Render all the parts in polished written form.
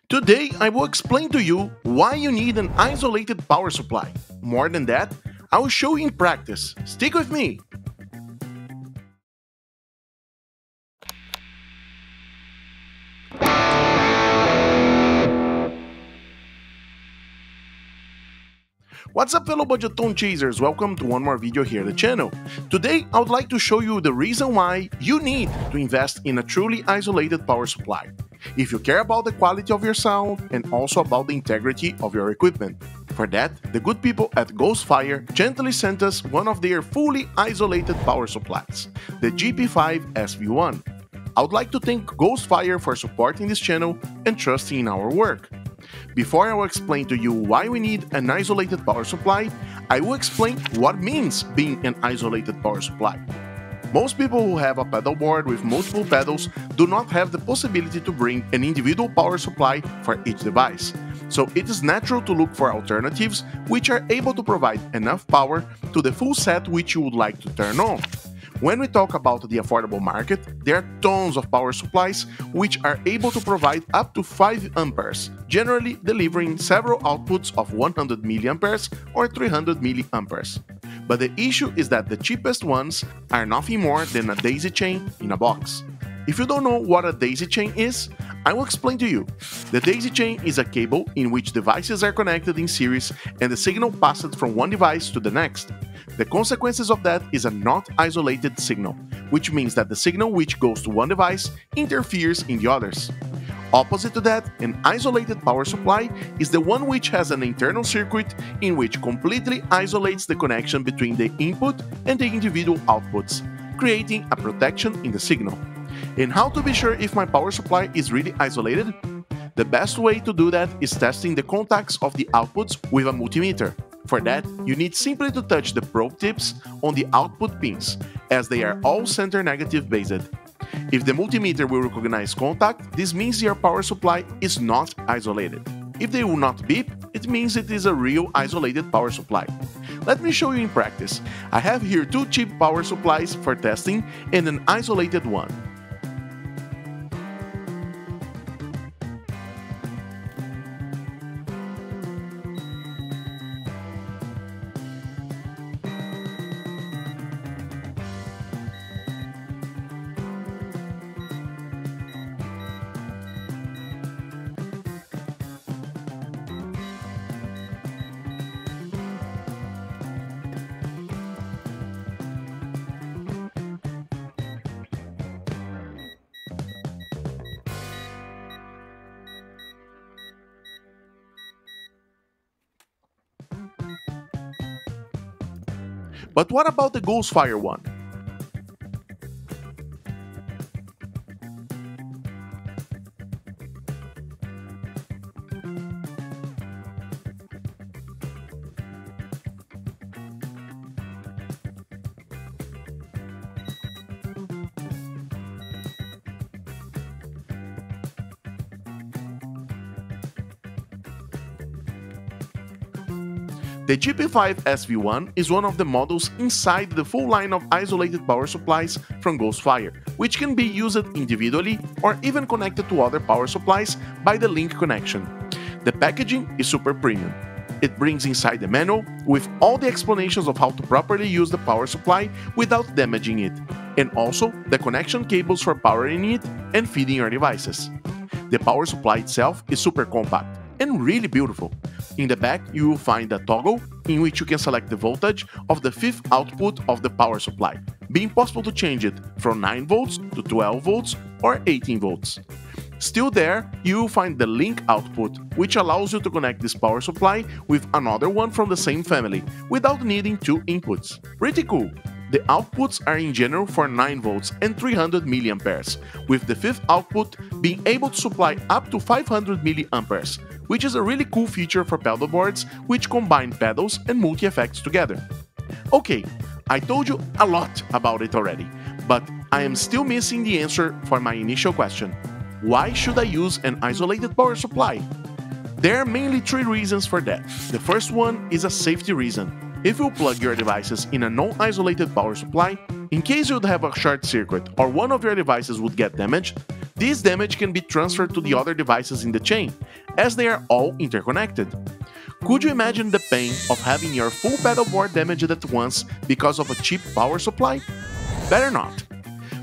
Today I will explain to you why you need an isolated power supply. More than that, I will show you in practice. Stick with me! What's up fellow budget tone chasers, welcome to one more video here at the channel. Today I would like to show you the reason why you need to invest in a truly isolated power supply, if you care about the quality of your sound and also about the integrity of your equipment. For that, the good people at GHOSTFIRE gently sent us one of their fully isolated power supplies, the GP5-SV1. I would like to thank GHOSTFIRE for supporting this channel and trusting in our work. Before I will explain to you why we need an isolated power supply, I will explain what means being an isolated power supply. Most people who have a pedal board with multiple pedals do not have the possibility to bring an individual power supply for each device, so it is natural to look for alternatives which are able to provide enough power to the full set which you would like to turn on. When we talk about the affordable market, there are tons of power supplies which are able to provide up to 5 amperes, generally delivering several outputs of 100 milliamperes or 300 milliamperes. But the issue is that the cheapest ones are nothing more than a daisy chain in a box. If you don't know what a daisy chain is, I will explain to you. The daisy chain is a cable in which devices are connected in series and the signal passes from one device to the next. The consequences of that is a not isolated signal, which means that the signal which goes to one device interferes in the others. Opposite to that, an isolated power supply is the one which has an internal circuit in which completely isolates the connection between the input and the individual outputs, creating a protection in the signal. And how to be sure if my power supply is really isolated? The best way to do that is testing the contacts of the outputs with a multimeter. For that, you need simply to touch the probe tips on the output pins, as they are all center negative based. If the multimeter will recognize contact, this means your power supply is not isolated. If they will not beep, it means it is a real isolated power supply. Let me show you in practice. I have here two cheap power supplies for testing and an isolated one. But what about the GHOSTFIRE one? The GP5-SV1 is one of the models inside the full line of isolated power supplies from GHOSTFIRE, which can be used individually or even connected to other power supplies by the link connection. The packaging is super premium. It brings inside the manual with all the explanations of how to properly use the power supply without damaging it, and also the connection cables for powering it and feeding your devices. The power supply itself is super compact and really beautiful. In the back, you will find a toggle in which you can select the voltage of the fifth output of the power supply, being possible to change it from 9 volts to 12 volts or 18 volts. Still there, you will find the link output, which allows you to connect this power supply with another one from the same family, without needing two inputs. Pretty cool! The outputs are in general for 9 volts and 300 milliamperes, with the fifth output being able to supply up to 500 milliamperes, which is a really cool feature for pedal boards which combine pedals and multi-effects together. Okay, I told you a lot about it already, but I am still missing the answer for my initial question. Why should I use an isolated power supply? There are mainly 3 reasons for that. The first one is a safety reason. If you plug your devices in a non-isolated power supply, in case you'd have a short circuit or one of your devices would get damaged, this damage can be transferred to the other devices in the chain, as they are all interconnected. Could you imagine the pain of having your full pedal board damaged at once because of a cheap power supply? Better not.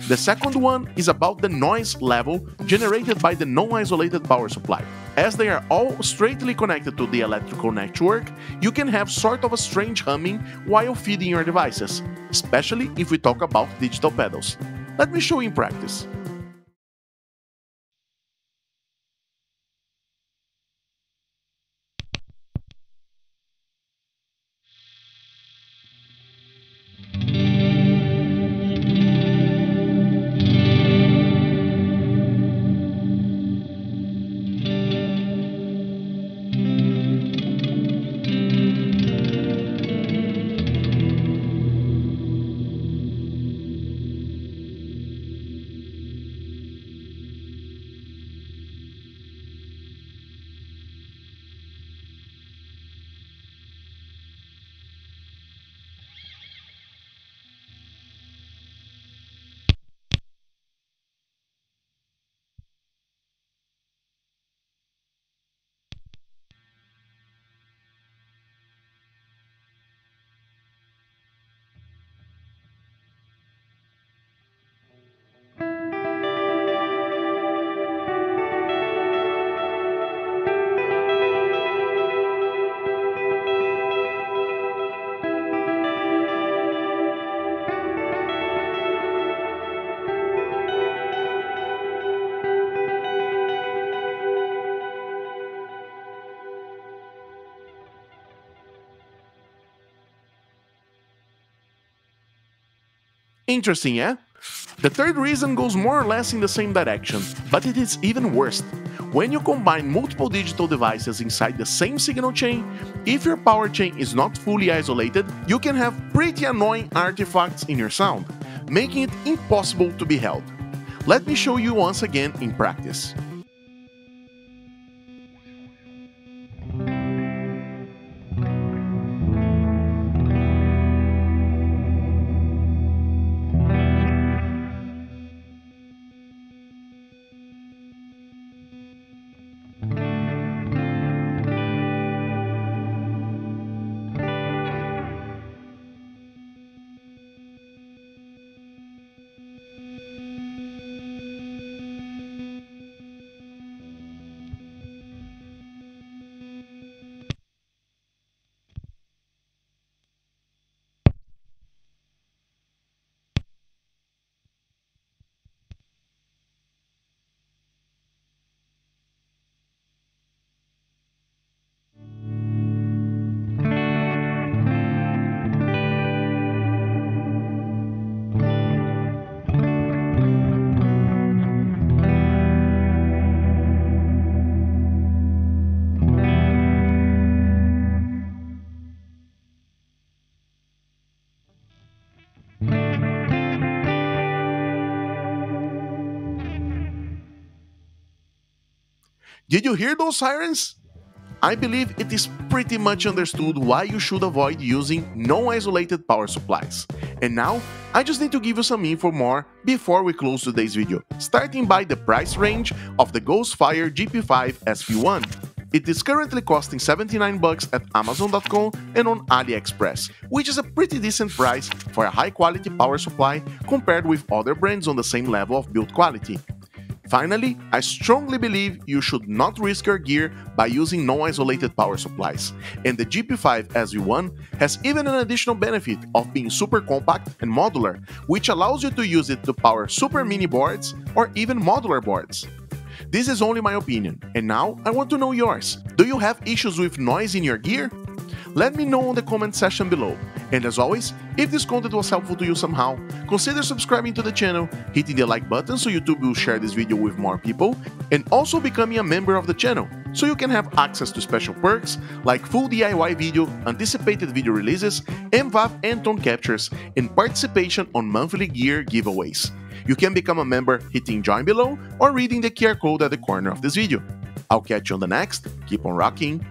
The second one is about the noise level generated by the non-isolated power supply. As they are all straightly connected to the electrical network, you can have sort of a strange humming while feeding your devices, especially if we talk about digital pedals. Let me show you in practice. Interesting, yeah? The third reason goes more or less in the same direction, but it is even worse. When you combine multiple digital devices inside the same signal chain, if your power chain is not fully isolated, you can have pretty annoying artifacts in your sound, making it impossible to be held. Let me show you once again in practice. Did you hear those sirens? I believe it is pretty much understood why you should avoid using non-isolated power supplies. And now, I just need to give you some info more before we close today's video, starting by the price range of the GHOSTFIRE GP5-SV1. It is currently costing $79 at Amazon.com and on AliExpress, which is a pretty decent price for a high-quality power supply compared with other brands on the same level of build quality. Finally, I strongly believe you should not risk your gear by using non-isolated power supplies, and the GP5-SV1 has even an additional benefit of being super compact and modular, which allows you to use it to power super mini boards or even modular boards. This is only my opinion, and now I want to know yours. Do you have issues with noise in your gear? Let me know in the comment section below. And as always, if this content was helpful to you somehow, consider subscribing to the channel, hitting the like button so YouTube will share this video with more people, and also becoming a member of the channel, so you can have access to special perks like full DIY video, anticipated video releases, MVAV and tone captures, and participation on monthly gear giveaways. You can become a member hitting join below or reading the QR code at the corner of this video. I'll catch you on the next. Keep on rocking.